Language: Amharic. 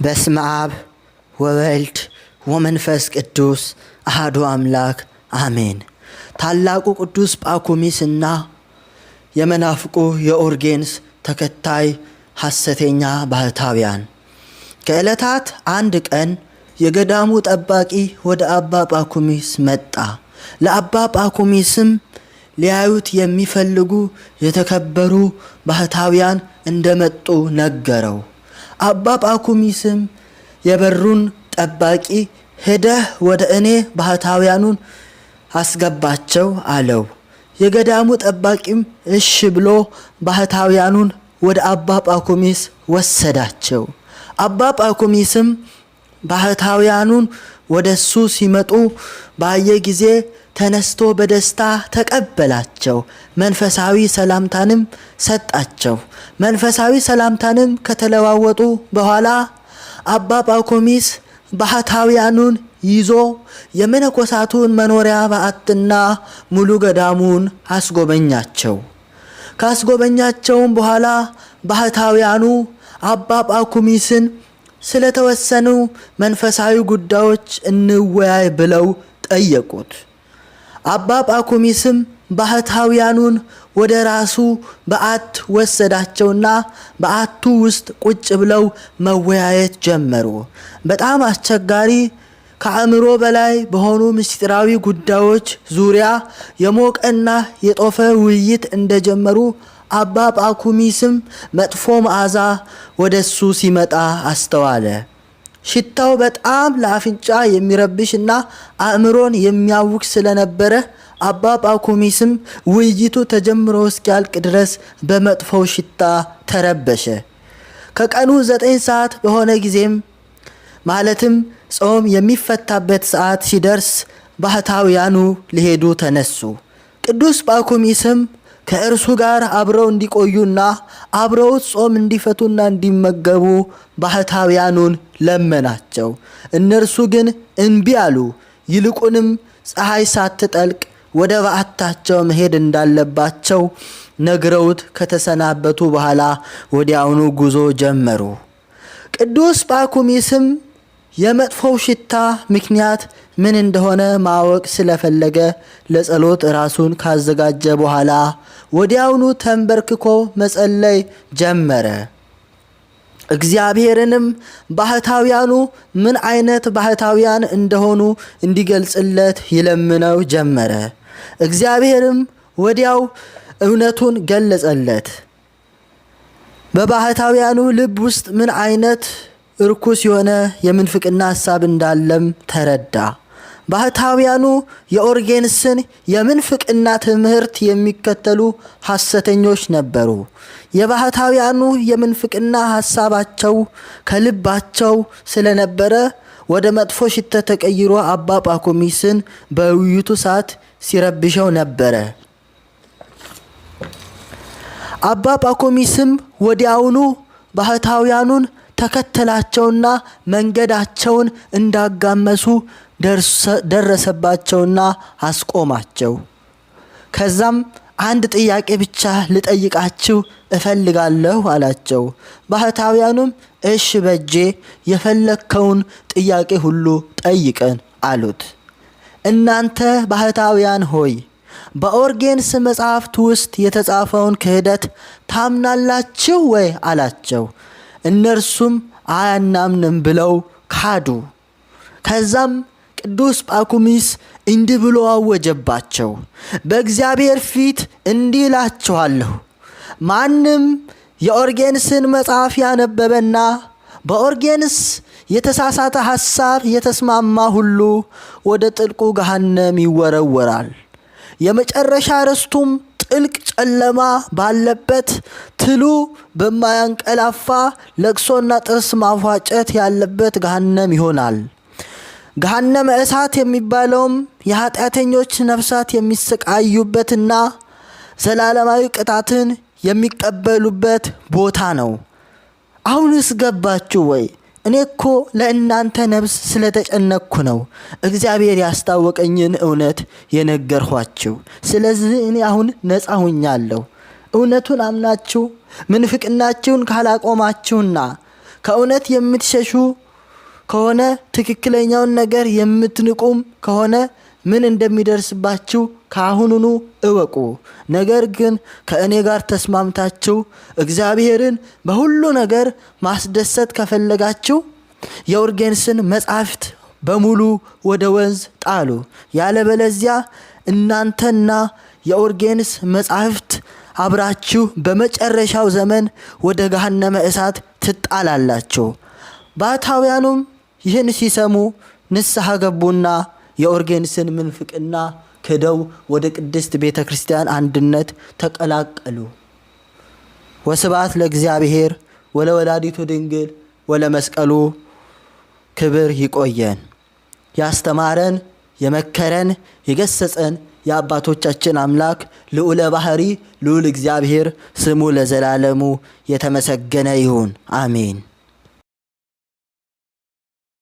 በስመ አብ ወወልድ ወመንፈስ ቅዱስ አሐዱ አምላክ አሜን። ታላቁ ቅዱስ ጳኩሚስና የመናፍቁ የኦርጌንስ ተከታይ ሐሰተኛ ባህታውያን። ከዕለታት አንድ ቀን የገዳሙ ጠባቂ ወደ አባ ጳኩሚስ መጣ። ለአባ ጳኩሚስም ሊያዩት የሚፈልጉ የተከበሩ ባህታውያን እንደመጡ ነገረው። አባ ጳኩሚስም የበሩን ጠባቂ ሄደህ ወደ እኔ ባህታውያኑን አስገባቸው አለው። የገዳሙ ጠባቂም እሺ ብሎ ባህታውያኑን ወደ አባ ጳኩሚስ ወሰዳቸው። አባ ጳኩሚስም ባህታውያኑን ወደሱ ሲመጡ ባየ ጊዜ ተነስቶ በደስታ ተቀበላቸው። መንፈሳዊ ሰላምታንም ሰጣቸው። መንፈሳዊ ሰላምታንም ከተለዋወጡ በኋላ አባ ጳኩሚስ ባህታውያኑን ይዞ የመነኮሳቱን መኖሪያ በዓትና ሙሉ ገዳሙን አስጎበኛቸው። ካስጎበኛቸውም በኋላ ባህታውያኑ አባ ጳኩሚስን ስለተወሰኑ መንፈሳዊ ጉዳዮች እንወያይ ብለው ጠየቁት። አባ ጳኩሚስም ባህታውያኑን ወደ ራሱ በዓት ወሰዳቸውና በዓቱ ውስጥ ቁጭ ብለው መወያየት ጀመሩ። በጣም አስቸጋሪ ከአእምሮ በላይ በሆኑ ምስጢራዊ ጉዳዮች ዙሪያ የሞቀና የጦፈ ውይይት እንደጀመሩ አባ ጳኩሚስም መጥፎ መዓዛ ወደሱ ሲመጣ አስተዋለ። ሽታው በጣም ለአፍንጫ የሚረብሽና አእምሮን የሚያውክ ስለነበረ አባ ጳኩሚስም ውይይቱ ተጀምሮ እስኪያልቅ ድረስ በመጥፎው ሽታ ተረበሸ። ከቀኑ 9 ሰዓት በሆነ ጊዜም ማለትም ጾም የሚፈታበት ሰዓት ሲደርስ ባህታውያኑ ሊሄዱ ተነሱ። ቅዱስ ጳኩሚስም ከእርሱ ጋር አብረው እንዲቆዩና አብረው ጾም እንዲፈቱና እንዲመገቡ ባህታውያኑን ለመናቸው። እነርሱ ግን እንቢ አሉ። ይልቁንም ፀሐይ ሳትጠልቅ ወደ በዓታቸው መሄድ እንዳለባቸው ነግረውት ከተሰናበቱ በኋላ ወዲያውኑ ጉዞ ጀመሩ። ቅዱስ ጳኩሚስም የመጥፎው ሽታ ምክንያት ምን እንደሆነ ማወቅ ስለፈለገ ለጸሎት ራሱን ካዘጋጀ በኋላ ወዲያውኑ ተንበርክኮ መጸለይ ጀመረ። እግዚአብሔርንም ባህታውያኑ ምን አይነት ባህታውያን እንደሆኑ እንዲገልጽለት ይለምነው ጀመረ። እግዚአብሔርም ወዲያው እውነቱን ገለጸለት። በባህታውያኑ ልብ ውስጥ ምን አይነት እርኩስ የሆነ የምንፍቅና ሐሳብ እንዳለም ተረዳ። ባህታውያኑ የኦርጌንስን የምንፍቅና ትምህርት የሚከተሉ ሐሰተኞች ነበሩ። የባህታውያኑ የምንፍቅና ሐሳባቸው ከልባቸው ስለነበረ ወደ መጥፎ ሽታ ተቀይሮ አባ ጳኩሚስን በውይይቱ ሰዓት ሲረብሸው ነበረ። አባ ጳኩሚስም ወዲያውኑ ባህታውያኑን ተከተላቸውና መንገዳቸውን እንዳጋመሱ ደረሰባቸውና አስቆማቸው። ከዛም አንድ ጥያቄ ብቻ ልጠይቃችሁ እፈልጋለሁ አላቸው። ባህታውያኑም እሺ በጄ የፈለከውን ጥያቄ ሁሉ ጠይቀን አሉት። እናንተ ባህታውያን ሆይ በኦርጌንስ መጽሐፍት ውስጥ የተጻፈውን ክህደት ታምናላችሁ ወይ አላቸው። እነርሱም አያናምንም ብለው ካዱ። ከዛም ቅዱስ ጳኩሚስ እንዲህ ብሎ አወጀባቸው። በእግዚአብሔር ፊት እንዲህ እላችኋለሁ፣ ማንም የኦርጌንስን መጽሐፍ ያነበበና በኦርጌንስ የተሳሳተ ሐሳብ የተስማማ ሁሉ ወደ ጥልቁ ገሃነም ይወረወራል። የመጨረሻ ርስቱም ጥልቅ ጨለማ ባለበት ትሉ በማያንቀላፋ ለቅሶና ጥርስ ማፏጨት ያለበት ገሃነም ይሆናል። ገሃነመ እሳት የሚባለውም የኃጢአተኞች ነፍሳት የሚሰቃዩበትና ዘላለማዊ ቅጣትን የሚቀበሉበት ቦታ ነው። አሁንስ ገባችሁ ወይ? እኔ እኮ ለእናንተ ነፍስ ስለተጨነቅኩ ነው እግዚአብሔር ያስታወቀኝን እውነት የነገርኋችሁ። ስለዚህ እኔ አሁን ነፃ ሆኛለሁ። እውነቱን አምናችሁ ምንፍቅናችሁን ካላቆማችሁና ከእውነት የምትሸሹ ከሆነ ትክክለኛውን ነገር የምትንቁም ከሆነ ምን እንደሚደርስባችሁ ከአሁኑኑ እወቁ። ነገር ግን ከእኔ ጋር ተስማምታችሁ እግዚአብሔርን በሁሉ ነገር ማስደሰት ከፈለጋችሁ የኦርጌንስን መጻሕፍት በሙሉ ወደ ወንዝ ጣሉ። ያለበለዚያ እናንተና የኦርጌንስ መጻሕፍት አብራችሁ በመጨረሻው ዘመን ወደ ገሃነመ እሳት ትጣላላችሁ። ባህታውያኑም ይህን ሲሰሙ ንስሐ ገቡና የኦርጌንስን ምንፍቅና ክደው ወደ ቅድስት ቤተ ክርስቲያን አንድነት ተቀላቀሉ። ወስብሐት ለእግዚአብሔር ወለወላዲቱ ድንግል ወለመስቀሉ ክብር። ይቆየን። ያስተማረን የመከረን የገሰጸን የአባቶቻችን አምላክ ልዑለ ባህሪ ልዑል እግዚአብሔር ስሙ ለዘላለሙ የተመሰገነ ይሁን። አሜን።